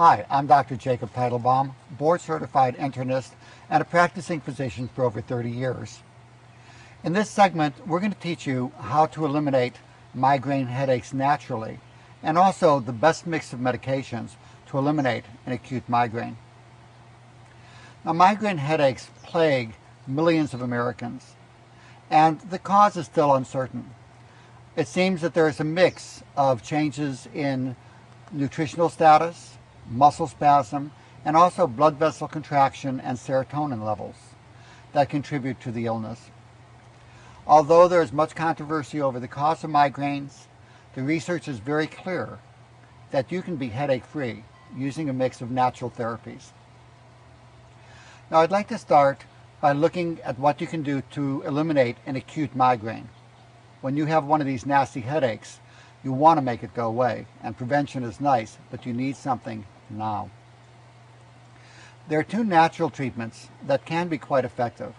Hi, I'm Dr. Jacob Teitelbaum, board-certified internist and a practicing physician for over 30 years. In this segment, we're going to teach you how to eliminate migraine headaches naturally and also the best mix of medications to eliminate an acute migraine. Now, migraine headaches plague millions of Americans, and the cause is still uncertain. It seems that there is a mix of changes in nutritional status, muscle spasm, and also blood vessel contraction and serotonin levels that contribute to the illness. Although there is much controversy over the cause of migraines, the research is very clear that you can be headache-free using a mix of natural therapies. Now, I'd like to start by looking at what you can do to eliminate an acute migraine. When you have one of these nasty headaches, you want to make it go away, and prevention is nice, but you need something now. There are two natural treatments that can be quite effective.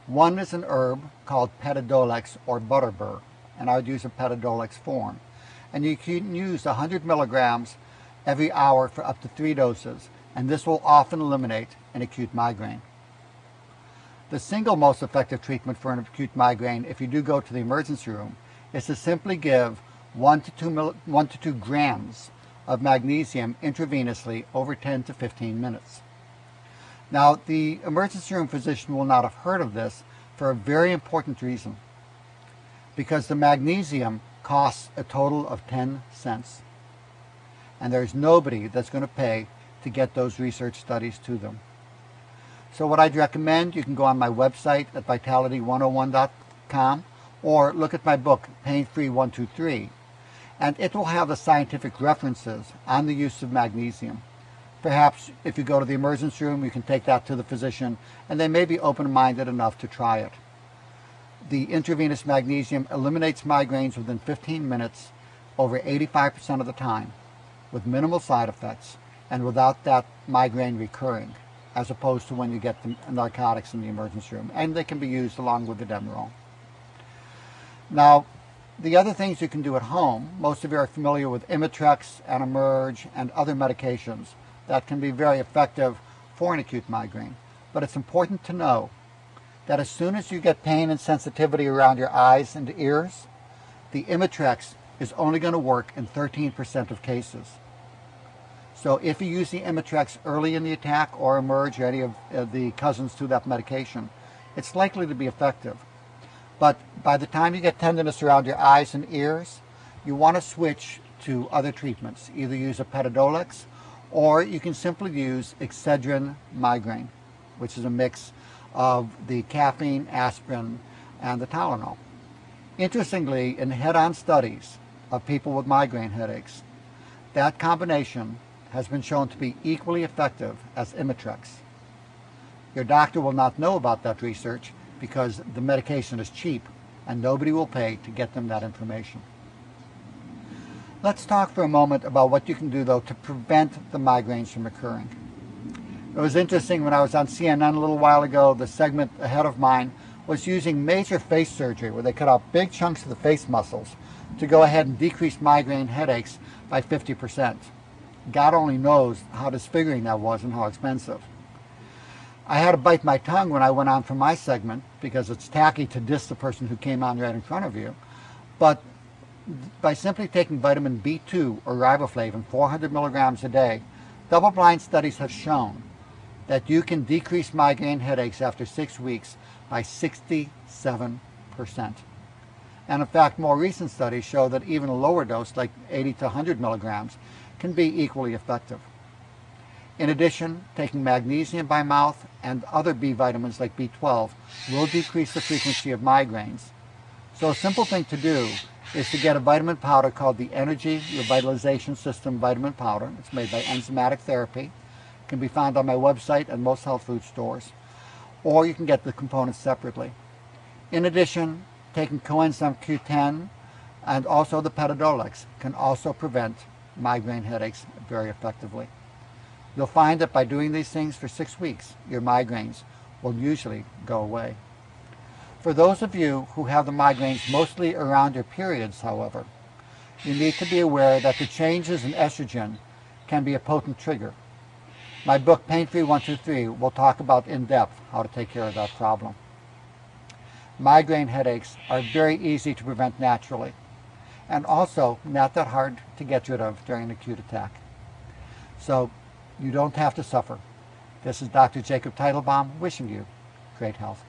One is an herb called Petadolex or butterbur, and I would use a Petadolex form. And you can use 100 milligrams every hour for up to 3 doses, and this will often eliminate an acute migraine. The single most effective treatment for an acute migraine, if you do go to the emergency room, is to simply give 1 to 2 grams of magnesium intravenously over 10 to 15 minutes. Now, the emergency room physician will not have heard of this for a very important reason, because the magnesium costs a total of 10 cents. And there's nobody that's going to pay to get those research studies to them. So what I'd recommend, you can go on my website at vitality101.com or look at my book, Pain Free 123, and it will have the scientific references on the use of magnesium. Perhaps if you go to the emergency room, you can take that to the physician, and they may be open-minded enough to try it. The intravenous magnesium eliminates migraines within 15 minutes over 85% of the time, with minimal side effects and without that migraine recurring, as opposed to when you get the narcotics in the emergency room, and they can be used along with the Demerol. Now, the other things you can do at home, most of you are familiar with Imitrex and Emerge and other medications that can be very effective for an acute migraine. But it's important to know that as soon as you get pain and sensitivity around your eyes and ears, the Imitrex is only going to work in 13% of cases. So if you use the Imitrex early in the attack or Emerge or any of the cousins to that medication, it's likely to be effective. But by the time you get tenderness around your eyes and ears, you want to switch to other treatments. Either use a Petadolex, or you can simply use Excedrin migraine, which is a mix of the caffeine, aspirin, and the Tylenol. Interestingly, in head-on studies of people with migraine headaches, that combination has been shown to be equally effective as Imitrex. Your doctor will not know about that research because the medication is cheap and nobody will pay to get them that information. Let's talk for a moment about what you can do, though, to prevent the migraines from occurring. It was interesting when I was on CNN a little while ago, the segment ahead of mine was using major face surgery where they cut out big chunks of the face muscles to go ahead and decrease migraine headaches by 50%. God only knows how disfiguring that was and how expensive. I had to bite my tongue when I went on for my segment because it's tacky to diss the person who came on right in front of you. But by simply taking vitamin B2 or riboflavin 400 milligrams a day, double-blind studies have shown that you can decrease migraine headaches after 6 weeks by 67%. And in fact, more recent studies show that even a lower dose, like 80 to 100 milligrams, can be equally effective. In addition, taking magnesium by mouth and other B vitamins like B12 will decrease the frequency of migraines. So a simple thing to do is to get a vitamin powder called the Energy Revitalization System Vitamin Powder. It's made by Enzymatic Therapy. It can be found on my website and most health food stores. Or you can get the components separately. In addition, taking coenzyme Q10 and also the Petadolex can also prevent migraine headaches very effectively. You'll find that by doing these things for 6 weeks, your migraines will usually go away. For those of you who have the migraines mostly around your periods, however, you need to be aware that the changes in estrogen can be a potent trigger. My book, Pain Free 123, will talk about in depth how to take care of that problem. Migraine headaches are very easy to prevent naturally, and also not that hard to get rid of during an acute attack. So you don't have to suffer. This is Dr. Jacob Teitelbaum wishing you great health.